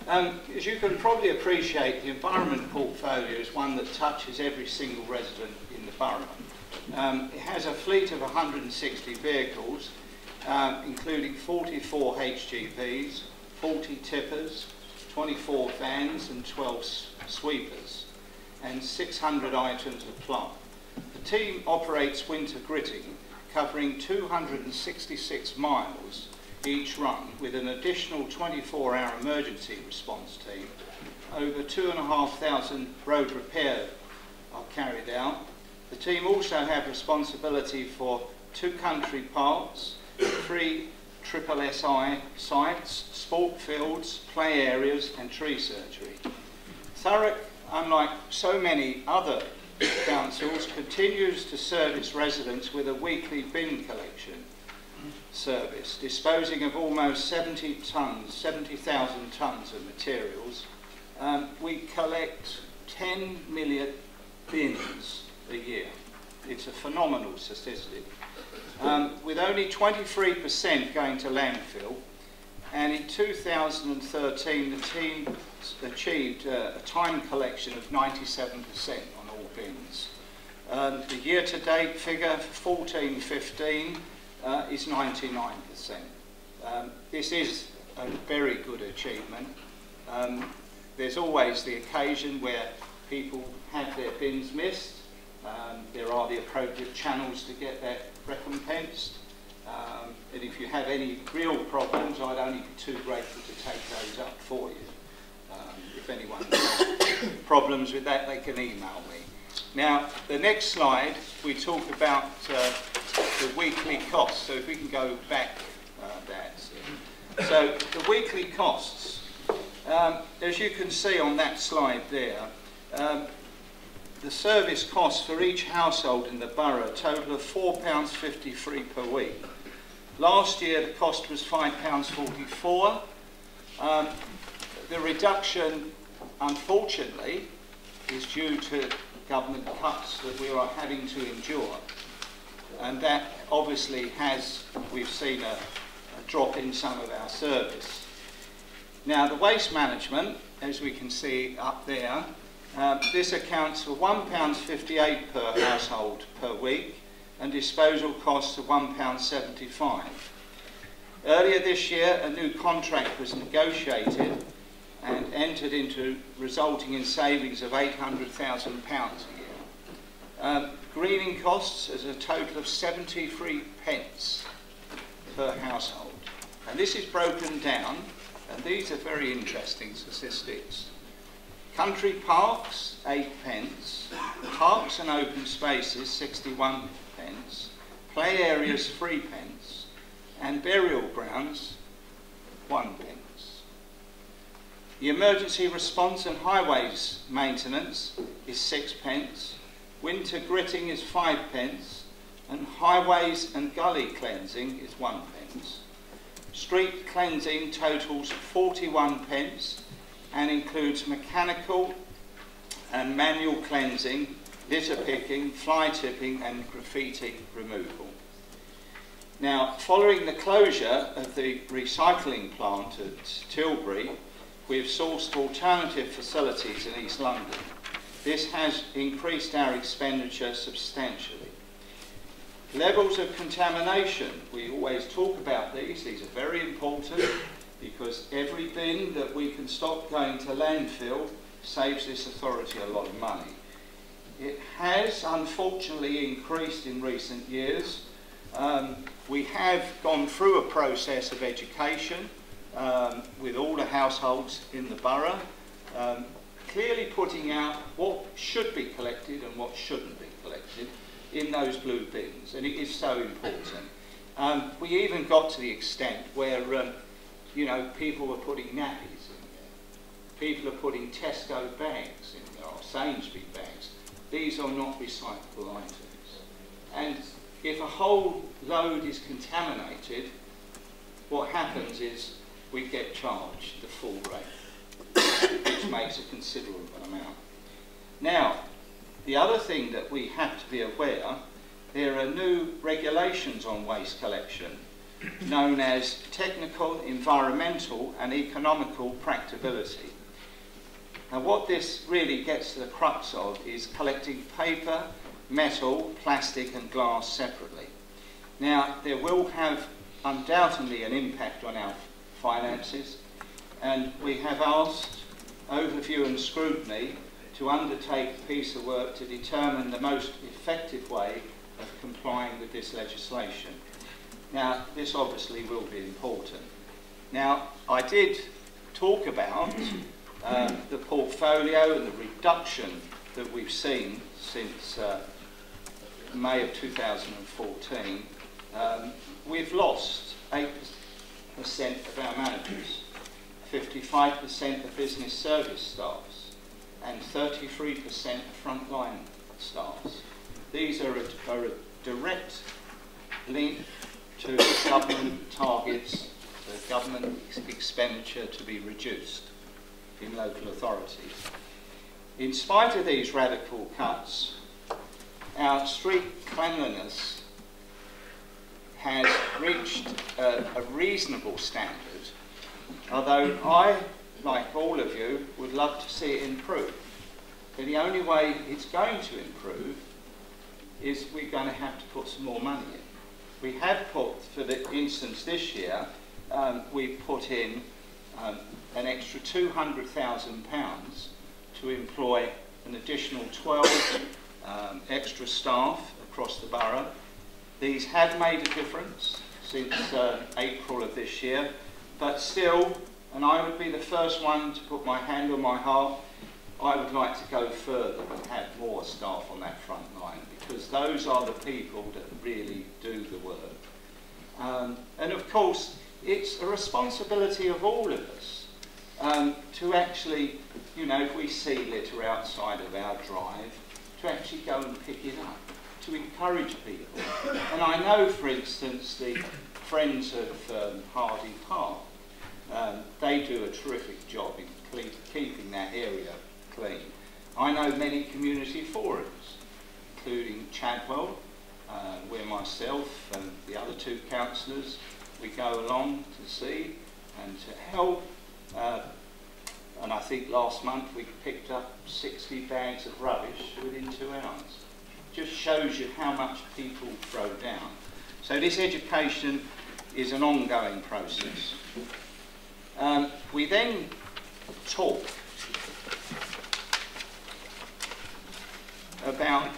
As you can probably appreciate, the environment portfolio is one that touches every single resident in the borough. It has a fleet of 160 vehicles, including 44 HGVs, 40 tippers, 24 vans and 12 sweepers, and 600 items of plant. The team operates winter gritting, covering 266 miles each run, with an additional 24-hour emergency response team. Over 2,500 road repairs are carried out. The team also have responsibility for 2 country parks, 3 SSSI sites, sport fields, play areas and tree surgery. Thurrock, unlike so many other councils, continues to service residents with a weekly bin collection service, disposing of almost 70,000 tonnes of materials. We collect 10 million bins a year. It's a phenomenal statistic. With only 23% going to landfill, and in 2013 the team achieved a time collection of 97% on all bins. The year-to-date figure for 14-15 is 99%. This is a very good achievement. There's always the occasion where people have their bins missed. There are the appropriate channels to get that recompensed. And if you have any real problems, I'd only be too grateful to take those up for you. If anyone has problems with that, they can email me. Now, the next slide, we talk about the weekly costs. So if we can go back So the weekly costs, as you can see on that slide there, the service costs for each household in the borough total of £4.53 per week. Last year the cost was £5.44. The reduction, unfortunately, is due to government cuts that we are having to endure. And that obviously we've seen a drop in some of our service. Now the waste management, as we can see up there, this accounts for £1.58 per household per week and disposal costs of £1.75. Earlier this year a new contract was negotiated and entered into, resulting in savings of £800,000 a year. Greening costs is a total of 73 pence per household. And this is broken down, and these are very interesting statistics. Country parks, 8 pence. Parks and open spaces, 61 pence. Play areas, 3 pence. And burial grounds, 1 pence. The emergency response and highways maintenance is 6 pence. Winter gritting is 5 pence. And highways and gully cleansing is 1 pence. Street cleansing totals 41 pence and includes mechanical and manual cleansing, litter picking, fly tipping and graffiti removal. Now, following the closure of the recycling plant at Tilbury, we have sourced alternative facilities in East London. This has increased our expenditure substantially. Levels of contamination, we always talk about these are very important because every bin that we can stop going to landfill saves this authority a lot of money. It has unfortunately increased in recent years. We have gone through a process of education with all the households in the borough, clearly putting out what should be collected and what shouldn't be collected in those blue bins, and it is so important. We even got to the extent where you know, people were putting nappies in there. People are putting Tesco bags in there, or Sainsbury bags. These are not recyclable items. And if a whole load is contaminated, what happens is we get charged the full rate, which makes a considerable amount. Now, the other thing that we have to be aware, there are new regulations on waste collection. known as technical, environmental and economical practicability. And what this really gets to the crux of is collecting paper, metal, plastic and glass separately. Now, there will have undoubtedly an impact on our finances, and we have asked overview and scrutiny to undertake a piece of work to determine the most effective way of complying with this legislation. Now, this obviously will be important. Now, I did talk about the portfolio and the reduction that we've seen since May of 2014. We've lost 8% of our managers, 55% of business service staffs, and 33% of frontline staffs. These are a direct link to government targets, the government expenditure to be reduced in local authorities. In spite of these radical cuts, our street cleanliness has reached a reasonable standard, although I, like all of you, would love to see it improve. But the only way it's going to improve is we're going to have to put some more money in. We have put, for the instance this year, we've put in an extra £200,000 to employ an additional 12 extra staff across the borough. These have made a difference since April of this year, but still, and I would be the first one to put my hand on my heart, I would like to go further and have more staff on that front line, because those are the people that really do the work. And of course, it's a responsibility of all of us to actually, you know, if we see litter outside of our drive, to actually go and pick it up, to encourage people. And I know, for instance, the Friends of Hardy Park, they do a terrific job in keeping that area clean. I know many community forums, including Chadwell, where myself and the other two councillors, we go along to see and to help. And I think last month we picked up 60 bags of rubbish within 2 hours. Just shows you how much people throw down. So this education is an ongoing process. We then talk about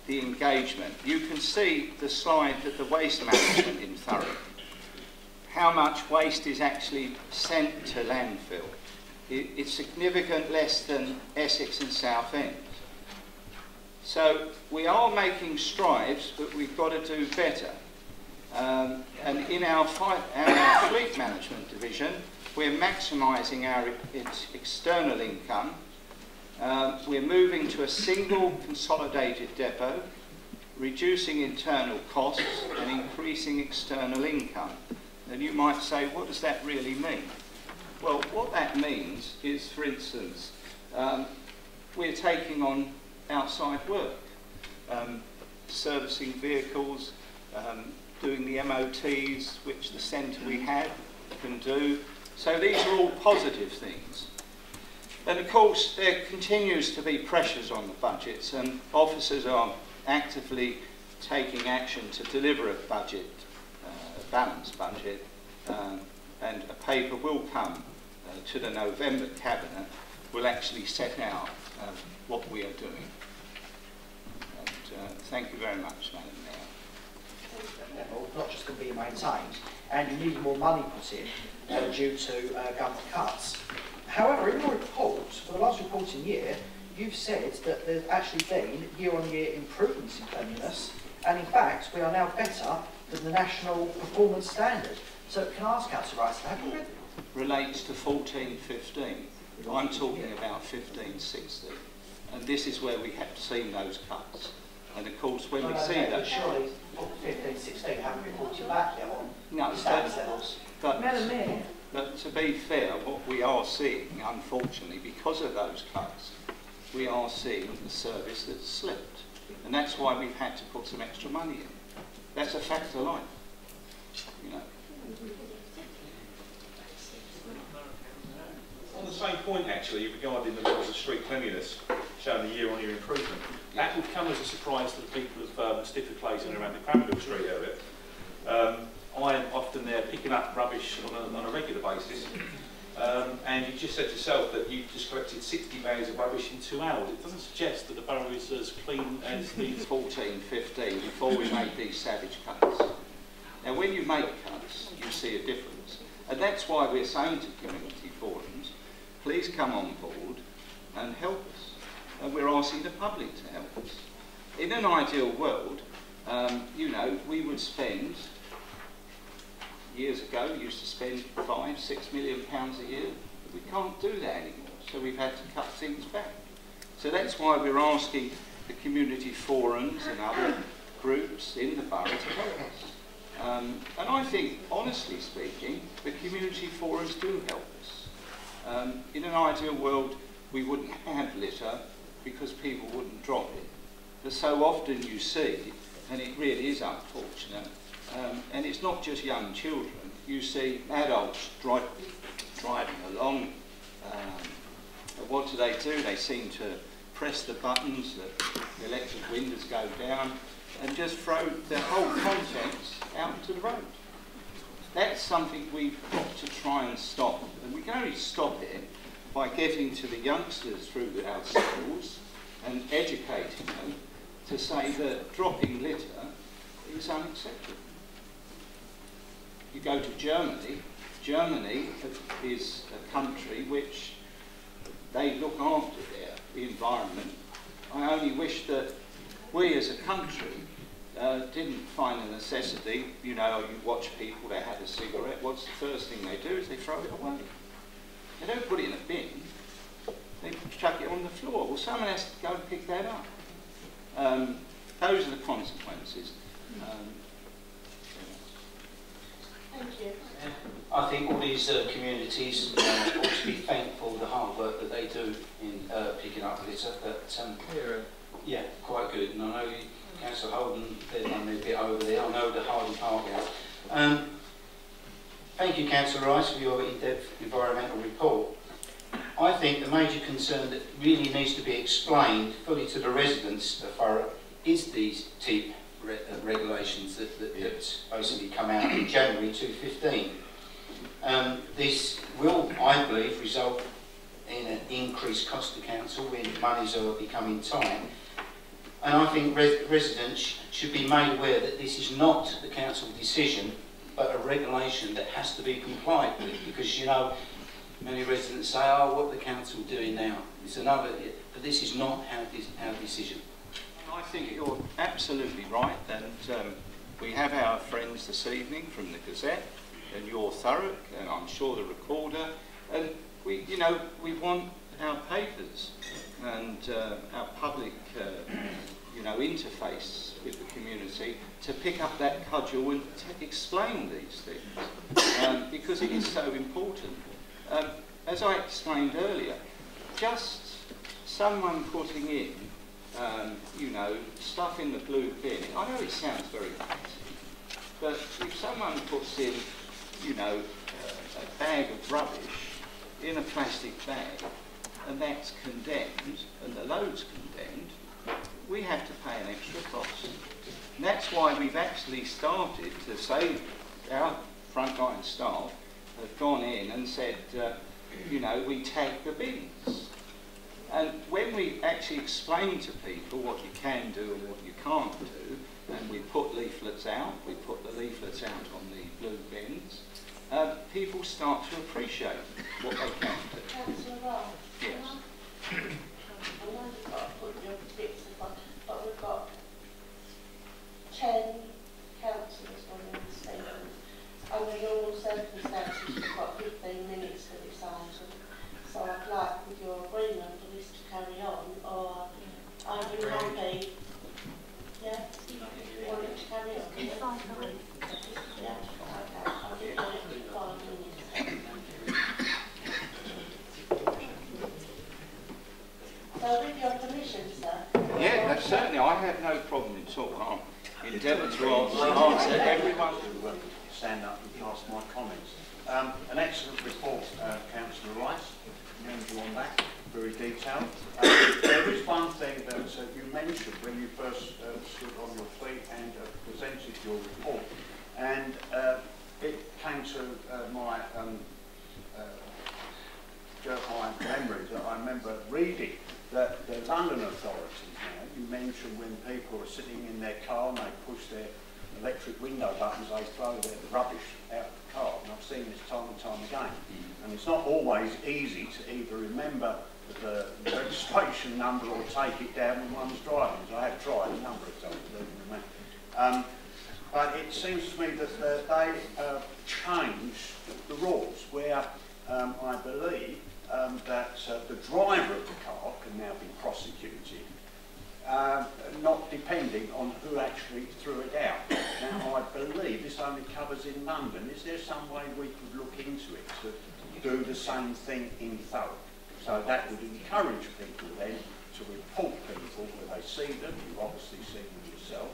the engagement. You can see the slide that the waste management in Thurrock, how much waste is actually sent to landfill. It's significant less than Essex and Southend. So we are making strides, but we've got to do better. And in our fleet management division, we're maximising our external income. We're moving to a single consolidated depot, reducing internal costs and increasing external income. And you might say, what does that really mean? Well, what that means is, for instance, we're taking on outside work, servicing vehicles, doing the MOTs, which the centre we had can do. So these are all positive things. And of course, there continues to be pressures on the budgets, and officers are actively taking action to deliver a budget, a balanced budget, and a paper will come to the November Cabinet, will actually set out what we are doing. And thank you very much, Madam Mayor. Not just going to be maintained, and you need more money put in due to government cuts. However, in your report, for the last reporting year, you've said that there's actually been year-on-year improvements in cleanliness, and in fact, we are now better than the national performance standard. So can I ask Councillor Rice, have you read it? Relates to 14-15. I'm talking about 15-16. And this is where we have seen those cuts. And of course, when we see that... Surely 15-16 haven't reported back yet on standard levels. But to be fair, what we are seeing, unfortunately, because of those cuts, we are seeing the service that's slipped. And that's why we've had to put some extra money in. That's a fact of life. you know. On the same point, actually, regarding the levels of street cleanliness, showing the year-on-year improvement, that would come as a surprise to the people of Stiford and around the Cranberry Street area. I am often there picking up rubbish on a regular basis, and you just said yourself that you've just collected 60 bags of rubbish in 2 hours. It doesn't suggest that the borough is as clean as the 14, 15, before we made these savage cuts. Now, when you make cuts, you see a difference. And that's why we're saying to community forums, please come on board and help us. And we're asking the public to help us. In an ideal world, you know, we would spend, years ago, we used to spend £5–6 million a year. But we can't do that anymore, so we've had to cut things back. So that's why we're asking the community forums and other groups in the borough to help us. And I think, honestly speaking, the community forums do help us. In an ideal world, we wouldn't have litter because people wouldn't drop it. But so often you see, and it really is unfortunate, and it's not just young children, you see adults driving along. What do? They seem to press the buttons, the electric windows go down, and just throw their whole contents out into the road. That's something we've got to try and stop. And we can only stop it by getting to the youngsters through our schools and educating them to say that dropping litter is unacceptable. You go to Germany. Germany is a country which they look after the environment. I only wish that we as a country didn't find a necessity. You know, you watch people, they have a cigarette, what's the first thing they do is they throw it away. They don't put it in a bin, they chuck it on the floor. Well, someone has to go and pick that up. Those are the consequences. Thank you. I think all these communities ought to be thankful for the hard work that they do in picking up litter. But yeah, quite good. And I know Councillor Holden, they've done their bit over there. I know the Hardy Park out. Thank you, Councillor Rice, for your in-depth environmental report. I think the major concern that really needs to be explained fully to the residents of Thurrock is these TEEP regulations that basically come out in January 2015. This will, I believe, result in an increased cost to council when monies are becoming tight. And I think residents should be made aware that this is not the council decision, but a regulation that has to be complied with. Because, you know, many residents say, oh, what the council doing now? It's another, but this is not our decision. I think you're absolutely right, and we have our friends this evening from the Gazette and your Thurrock, and I'm sure the Recorder, and we want our papers and our public, interface with the community to pick up that cudgel and to explain these things, because it is so important. As I explained earlier, just someone putting in stuff in the blue bin. I know it sounds very fancy, but if someone puts in, a bag of rubbish in a plastic bag, and that's condemned, and the load's condemned, we have to pay an extra cost. And that's why we've actually started to say our frontline staff have gone in and said, we tag the bins. And when we actually explain to people what you can do and what you can't do, and we put leaflets out, we put the leaflets out on the blue bins, people start to appreciate what they can do. Councillor Ross, yes. I know you've got to put your bits on, but we've got 10 councillors on the statement. Under normal circumstances, we've got 15 minutes for this item. So I'd like, with your agreement, for this to carry on, or are you happy? Yeah? You want it to carry on? Yeah? Yeah? Okay, I'll give you it in 5 minutes. So with your permission, sir? Yeah, that's certainly. I have no problem at all. I'll endeavour to answer everyone. stand up and pass my comments. An excellent report, Councillor Rice. Commend you on that, very detailed. There is one thing that you mentioned when you first stood on your feet and presented your report, and it came to my memory that I remember reading that the London authorities now, you mentioned when people are sitting in their car and they push their electric window buttons, they throw their rubbish out of the car, and I've seen this time and time again. And it's not always easy to either remember the registration number or take it down when one's driving. So I have tried a number of times, believe me. But it seems to me that they changed the rules where I believe that the driver of the car can now be prosecuted, not depending on who actually threw it out. Now, I believe this only covers in London. Is there some way we could look into it to do the same thing in Thurrock? So that would encourage people then to report people where they see them, you obviously see them yourself,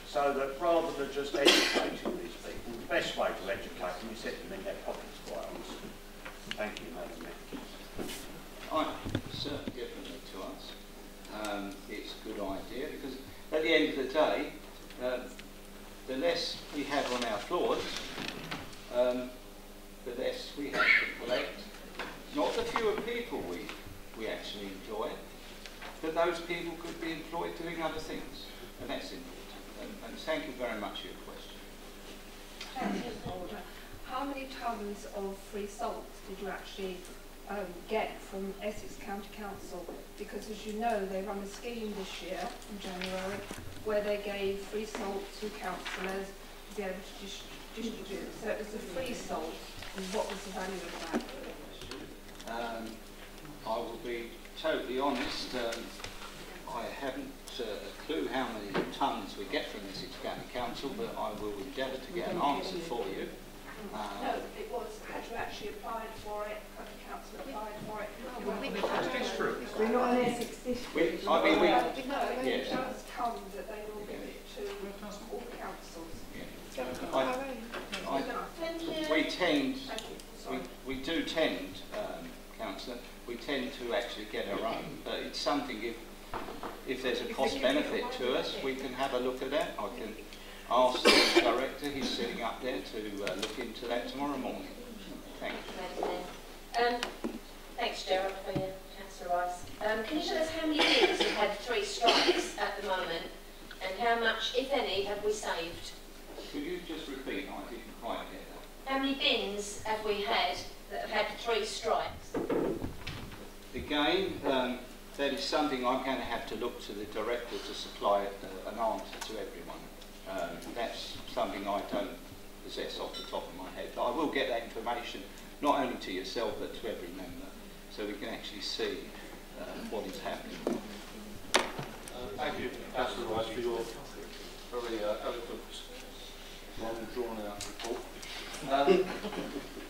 so that rather than just educating these people, the best way to educate them is set them in their pockets, quite honestly. Thank you, Madam Mayor. Certainly given it to us. It's a good idea because at the end of the day, the less we have on our floors, the less we have to collect. Not the fewer people we actually employ, but those people could be employed doing other things, and that's important. And thank you very much for your question. How many tonnes of free salt did you actually get from Essex County Council? Because as you know, they run a scheme this year in January where they gave free salt to councillors to be able to distribute. So it was a free salt, and what was the value of that? I will be totally honest, I haven't a clue how many tonnes we get from the Essex County Council, but I will endeavour to get an answer for you. No, it was, had you actually applied for it, had the council applied for it? We're not an Essex district. No, it does come that they will give it to all councils. We tend, we do tend, Councillor, we tend to actually get our own, but it's something if there's a cost benefit to us, we can have a look at that. I can ask the director, he's sitting up there, to look into that tomorrow morning. Thank you. Thanks, Gerald, for your Councillor Rice. Can you tell us how many bins have had 3 strikes at the moment, and how much, if any, have we saved? Could you just repeat? I didn't quite get that. How many bins have we had that have had 3 strikes? Again, that is something I'm going to have to look to the director to supply an answer to everyone. That's something I don't possess off the top of my head, but I will get that information not only to yourself but to every member, so we can actually see what is happening. Thank you, Councillor Rice, for your very eloquent, long drawn-out report.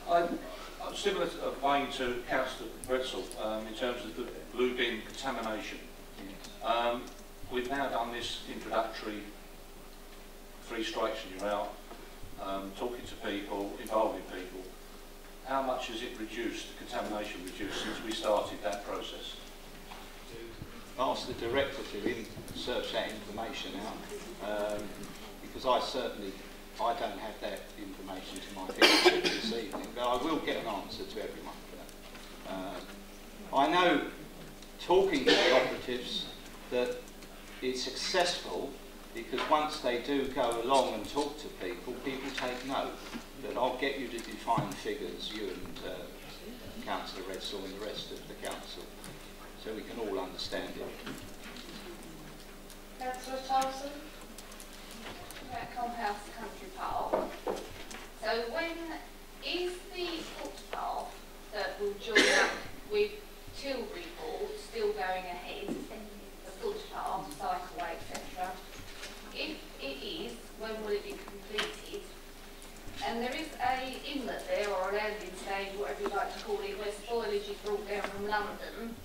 I'm similar vein to Councillor Retzel in terms of the blue bin contamination. We've now done this introductory 3 strikes and you're out, talking to people, involving people. How much has it reduced, the contamination reduced, since we started that process? Ask the director to search that information out, because I don't have that information to my fingertips this evening, but I will get an answer to everyone for that. I know, talking to the operatives, that it's successful because once they do go along and talk to people, people take note. But I'll get you to define figures, you and Councillor Redsaw and the rest of the council, so we can all understand it. Councillor Towson? House Country Park. So when is the footpath that will join up with Tilbury Hall still going ahead, the footpath, cycleway, etc.? If it is, when will it be completed? And there is a inlet there, or a landing stage, whatever you like to call it, where spoilage is brought down from London.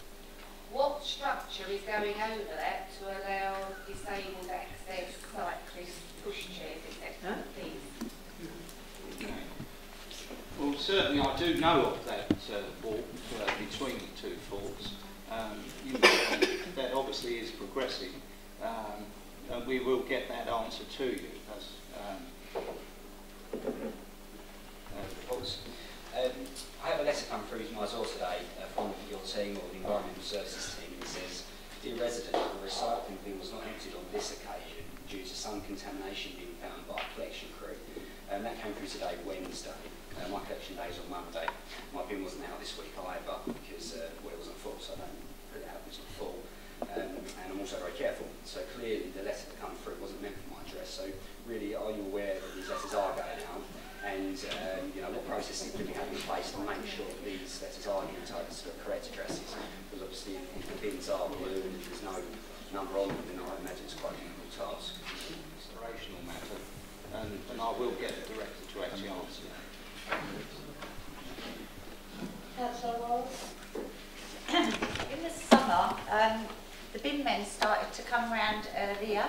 What structure is going over that to allow disabled access, cyclists, pushchairs, etc., please? Well, certainly I do know of that walk between the two forts. You know, that obviously is progressing, and we will get that answer to you. I have a letter come through to my door today from your team or the Environmental Services team, and it says, "Dear resident, the recycling bin was not emptied on this occasion due to some contamination being found by a collection crew." And that came through today, Wednesday. My collection day is on Monday. My bin wasn't out this week either because it wasn't full, so I don't put it out if it's not full. And I'm also very careful. So clearly the letter that come through wasn't meant for my address. So really, are you aware that these letters are going out? And you know, what processes do we have in place to make sure that these letters are getting to the correct addresses? Because obviously if the bins are blue and there's no number on them, then I imagine it's quite a difficult task. It's an operational matter, and I will get the director to actually answer that. Councillor Wallace? In the summer, the bin men started to come round earlier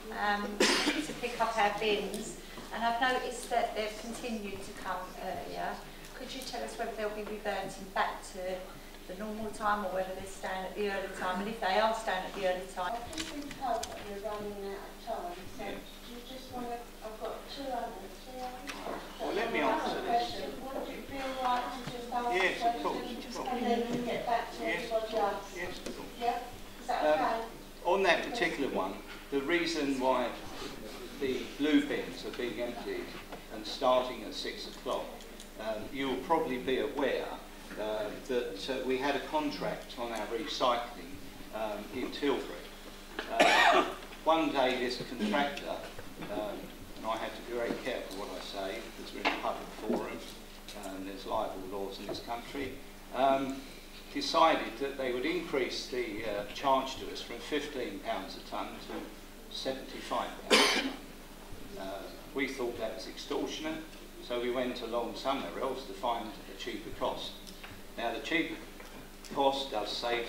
to pick up our bins, and I've noticed that they've continued to come earlier. Could you tell us whether they'll be reverting back to the normal time or whether they're staying at the early time? And if they are staying at the early time... I've just been told that we're running out of time, so do you just want to... I've got 2 others. Well, let me answer this. Would you feel right to just answer Yes, the of course. question and then we can get back to everybody else? Yes, of course. Yeah? Is that okay? On that particular one, the reason why the blue bins are being emptied and starting at 6 o'clock, you will probably be aware that we had a contract on our recycling in Tilbury. One day this contractor, and I have to be very careful what I say because we're in a public forum and there's libel laws in this country, decided that they would increase the charge to us from £15 a tonne to £75 a tonne. We thought that was extortionate, so we went along somewhere else to find a cheaper cost. Now the cheaper cost does save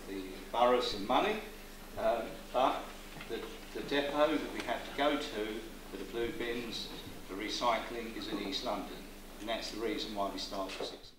the borough some money, but the depot that we have to go to for the blue bins for recycling is in East London, and that's the reason why we start at 6.